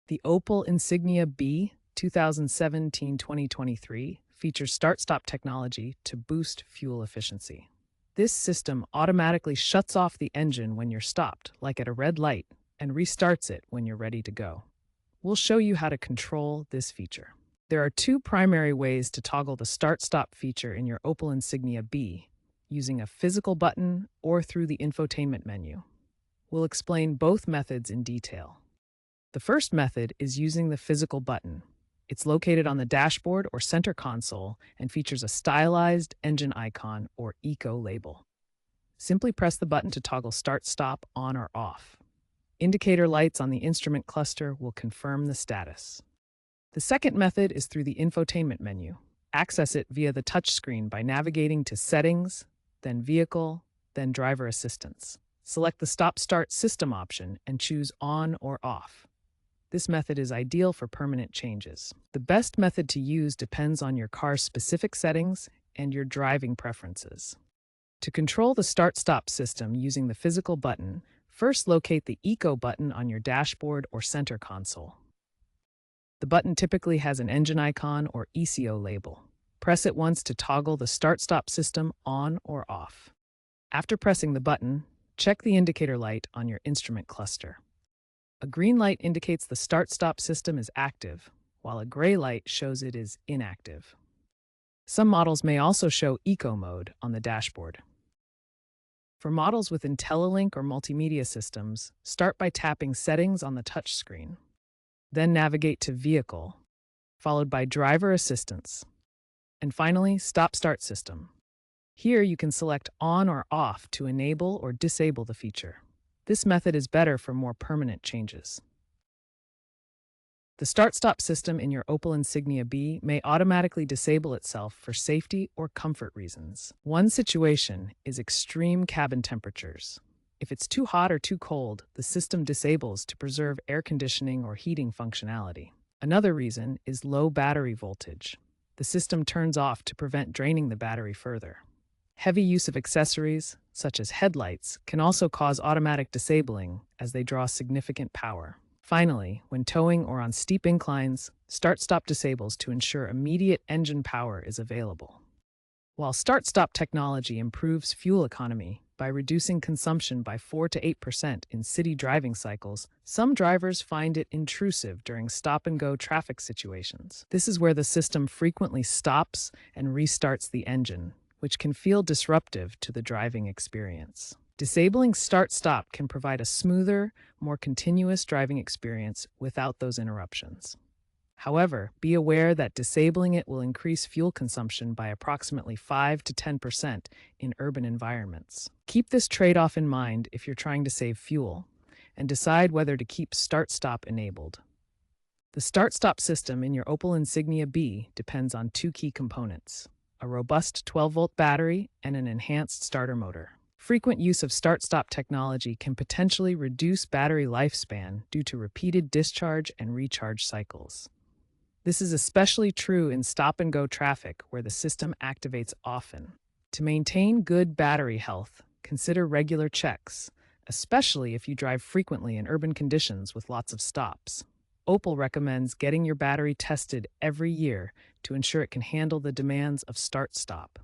The Opel Insignia B 2017-2023 features start-stop technology to boost fuel efficiency. This system automatically shuts off the engine when you're stopped, like at a red light, and restarts it when you're ready to go. We'll show you how to control this feature. There are two primary ways to toggle the start-stop feature in your Opel Insignia B, using a physical button or through the infotainment menu. We'll explain both methods in detail. The first method is using the physical button. It's located on the dashboard or center console and features a stylized engine icon or eco label. Simply press the button to toggle start-stop on or off. Indicator lights on the instrument cluster will confirm the status. The second method is through the infotainment menu. Access it via the touchscreen by navigating to Settings, then Vehicle, then Driver Assistance. Select the Stop-Start System option and choose On or Off. This method is ideal for permanent changes. The best method to use depends on your car's specific settings and your driving preferences. To control the start-stop system using the physical button, first locate the Eco button on your dashboard or center console. The button typically has an engine icon or ECO label. Press it once to toggle the start-stop system on or off. After pressing the button, check the indicator light on your instrument cluster. A green light indicates the start-stop system is active, while a gray light shows it is inactive. Some models may also show Eco mode on the dashboard. For models with IntelliLink or multimedia systems, start by tapping Settings on the touchscreen. Then navigate to Vehicle, followed by Driver Assistance, and finally Stop-Start System. Here you can select On or Off to enable or disable the feature. This method is better for more permanent changes. The start-stop system in your Opel Insignia B may automatically disable itself for safety or comfort reasons. One situation is extreme cabin temperatures. If it's too hot or too cold, the system disables to preserve air conditioning or heating functionality. Another reason is low battery voltage. The system turns off to prevent draining the battery further. Heavy use of accessories, such as headlights, can also cause automatic disabling as they draw significant power. Finally, when towing or on steep inclines, start-stop disables to ensure immediate engine power is available. While start-stop technology improves fuel economy by reducing consumption by 4 to 8% in city driving cycles, some drivers find it intrusive during stop-and-go traffic situations. This is where the system frequently stops and restarts the engine, which can feel disruptive to the driving experience. Disabling start-stop can provide a smoother, more continuous driving experience without those interruptions. However, be aware that disabling it will increase fuel consumption by approximately 5 to 10% in urban environments. Keep this trade-off in mind if you're trying to save fuel, and decide whether to keep start-stop enabled. The start-stop system in your Opel Insignia B depends on two key components: a robust 12-volt battery and an enhanced starter motor. Frequent use of start-stop technology can potentially reduce battery lifespan due to repeated discharge and recharge cycles. This is especially true in stop-and-go traffic where the system activates often. To maintain good battery health, consider regular checks, especially if you drive frequently in urban conditions with lots of stops. Opel recommends getting your battery tested every year to ensure it can handle the demands of start-stop.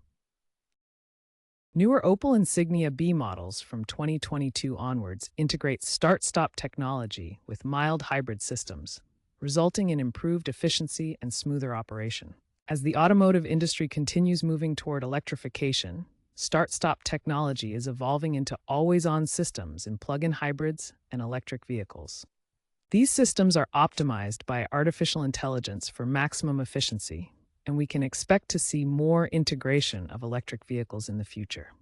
Newer Opel Insignia B models from 2022 onwards integrate start-stop technology with mild hybrid systems, resulting in improved efficiency and smoother operation. As the automotive industry continues moving toward electrification, start-stop technology is evolving into always-on systems in plug-in hybrids and electric vehicles. These systems are optimized by artificial intelligence for maximum efficiency, and we can expect to see more integration of electric vehicles in the future.